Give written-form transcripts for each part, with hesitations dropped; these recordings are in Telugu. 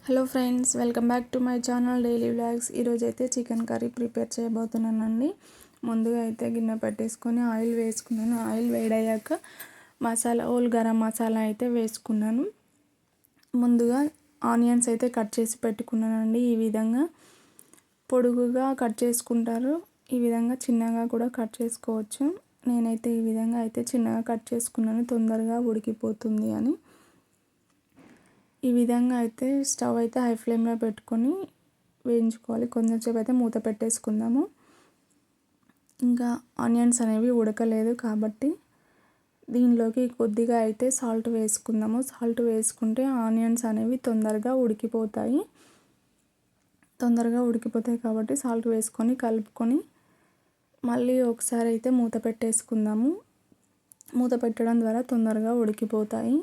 Hello friends, welcome back to my channel daily vlogs. ఈరోజు అయితే చికెన్ కర్రీ ప్రిపేర్ చేయబోతున్నానండి. ముందుగా అయితే గిన్నె పెట్టేసుకొని ఆయిల్ వేసుకున్నాను. ఆయిల్ వేడయ్యాక హోల్ గరం మసాలా అయితే వేసుకున్నాను. ముందుగా ఆనియన్స్ అయితే కట్ చేసి పెట్టుకున్నానండి. ఈ విధంగా పొడుగుగా కట్ చేసుకుంటారు, ఈ విధంగా చిన్నగా కూడా కట్ చేసుకోవచ్చు. నేనైతే ఈ విధంగా అయితే చిన్నగా కట్ చేసుకున్నాను, తొందరగా ఉడికిపోతుంది అని. ఈ విధంగా అయితే స్టవ్ అయితే హై ఫ్లేమ్లో పెట్టుకొని వేయించుకోవాలి. కొంచెంసేపు అయితే మూత పెట్టేసుకుందాము. ఇంకా ఆనియన్స్ అనేవి ఉడకలేదు కాబట్టి దీనిలోకి కొద్దిగా అయితే సాల్ట్ వేసుకుందాము. సాల్ట్ వేసుకుంటే ఆనియన్స్ అనేవి తొందరగా ఉడికిపోతాయి కాబట్టి సాల్ట్ వేసుకొని కలుపుకొని మళ్ళీ ఒకసారి అయితే మూత పెట్టేసుకుందాము. మూత పెట్టడం ద్వారా తొందరగా ఉడికిపోతాయి.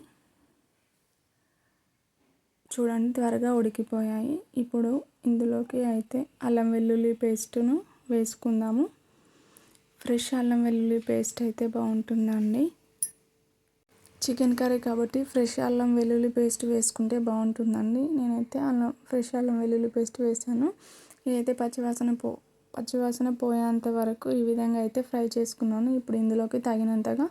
చూడండి, త్వరగా ఉడికిపోయాయి. ఇప్పుడు ఇందులోకి అయితే అల్లం వెల్లుల్లి పేస్టును వేసుకుందాము. ఫ్రెష్ అల్లం వెల్లుల్లి పేస్ట్ అయితే బాగుంటుందండి. చికెన్ కర్రీ కాబట్టి ఫ్రెష్ అల్లం వెల్లుల్లి పేస్ట్ వేసుకుంటే బాగుంటుందండి. నేనైతే ఫ్రెష్ అల్లం వెల్లుల్లి పేస్ట్ వేసాను. ఇదైతే పచ్చివాసన పోయేంత వరకు ఈ విధంగా అయితే ఫ్రై చేసుకున్నాను. ఇప్పుడు ఇందులోకి తగినంతగా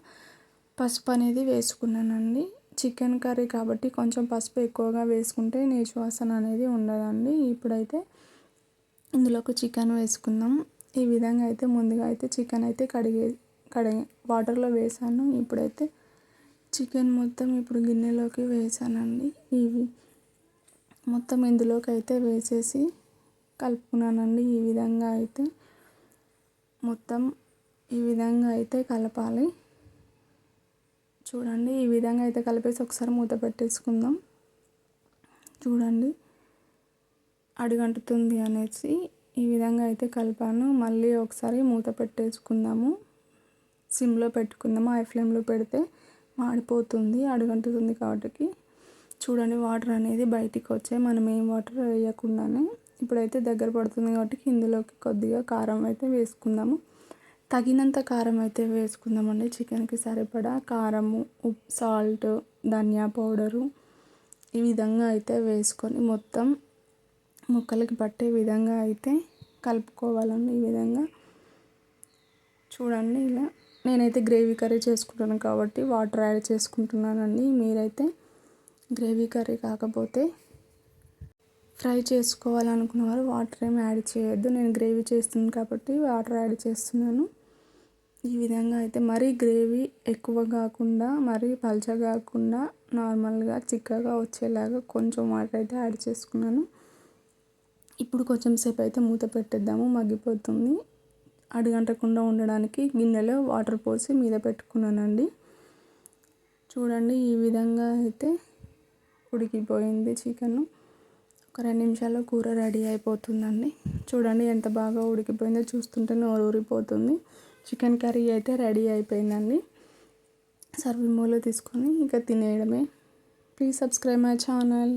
పసుపు అనేది వేసుకున్నానండి. చికెన్ కర్రీ కాబట్టి కొంచెం పసుపు ఎక్కువగా వేసుకుంటే నీచు వాసన అనేది ఉండదండి. ఇప్పుడైతే ఇందులోకి చికెన్ వేసుకుందాం. ఈ విధంగా అయితే ముందుగా అయితే చికెన్ అయితే కడిగి వాటర్లో వేసాను. ఇప్పుడైతే చికెన్ మొత్తం ఇప్పుడు గిన్నెలోకి వేసానండి. ఇవి మొత్తం ఇందులోకి అయితే వేసేసి కలుపుకున్నానండి. ఈ విధంగా అయితే మొత్తం ఈ విధంగా అయితే కలపాలి. చూడండి, ఈ విధంగా అయితే కలిపేసి ఒకసారి మూత పెట్టేసుకుందాం. చూడండి, అడుగంటుతుంది అనేసి ఈ విధంగా అయితే కలిపాను. మళ్ళీ ఒకసారి మూత పెట్టేసుకుందాము. సిమ్లో పెట్టుకుందాము. హై ఫ్లేమ్లో పెడితే మాడిపోతుంది, అడుగంటుతుంది కాబట్టి. చూడండి, వాటర్ అనేది బయటికి వచ్చాయి, మనం ఏం వాటర్ వేయకుండానే. ఇప్పుడైతే దగ్గర పడుతుంది కాబట్టి ఇందులోకి కొద్దిగా కారం అయితే వేసుకుందాము. తగినంత కారం అయితే వేసుకుందామండి. చికెన్కి సరిపడా కారము, సాల్ట్, ధనియా పౌడరు ఈ విధంగా అయితే వేసుకొని మొత్తం ముక్కలకి పట్టే విధంగా అయితే కలుపుకోవాలండి. ఈ విధంగా చూడండి, ఇలా నేనైతే గ్రేవీ కర్రీ చేసుకుంటాను కాబట్టి వాటర్ యాడ్ చేసుకుంటున్నానండి. మీరైతే గ్రేవీ కర్రీ కాకపోతే ఫ్రై చేసుకోవాలనుకున్న వారు వాటర్ ఏమి యాడ్ చేయొద్దు. నేను గ్రేవీ చేస్తున్నాను కాబట్టి వాటర్ యాడ్ చేస్తున్నాను. ఈ విధంగా అయితే మరీ గ్రేవీ ఎక్కువ కాకుండా మరీ పల్చగా కాకుండా నార్మల్గా చిక్కగా వచ్చేలాగా కొంచెం వాటర్ అయితే యాడ్ చేసుకున్నాను. ఇప్పుడు కొంచెం సేపు అయితే మూత పెట్టేద్దాము, మగ్గిపోతుంది. అడుగంటకుండా ఉండడానికి గిన్నెలో వాటర్ పోసి మీద పెట్టుకున్నానండి. చూడండి, ఈ విధంగా అయితే ఉడికిపోయింది చికెన్. ఒక 2 నిమిషాల్లో కూర రెడీ అయిపోతుందండి. చూడండి, ఎంత బాగా ఉడికిపోయిందో చూస్తుంటే నోరు ఊరిపోతుంది. చికెన్ కర్రీ అయితే రెడీ అయిపోయిందండి. సర్వింగ్ బౌల్లో తీసుకొని ఇంకా తినేయడమే. Please subscribe my channel.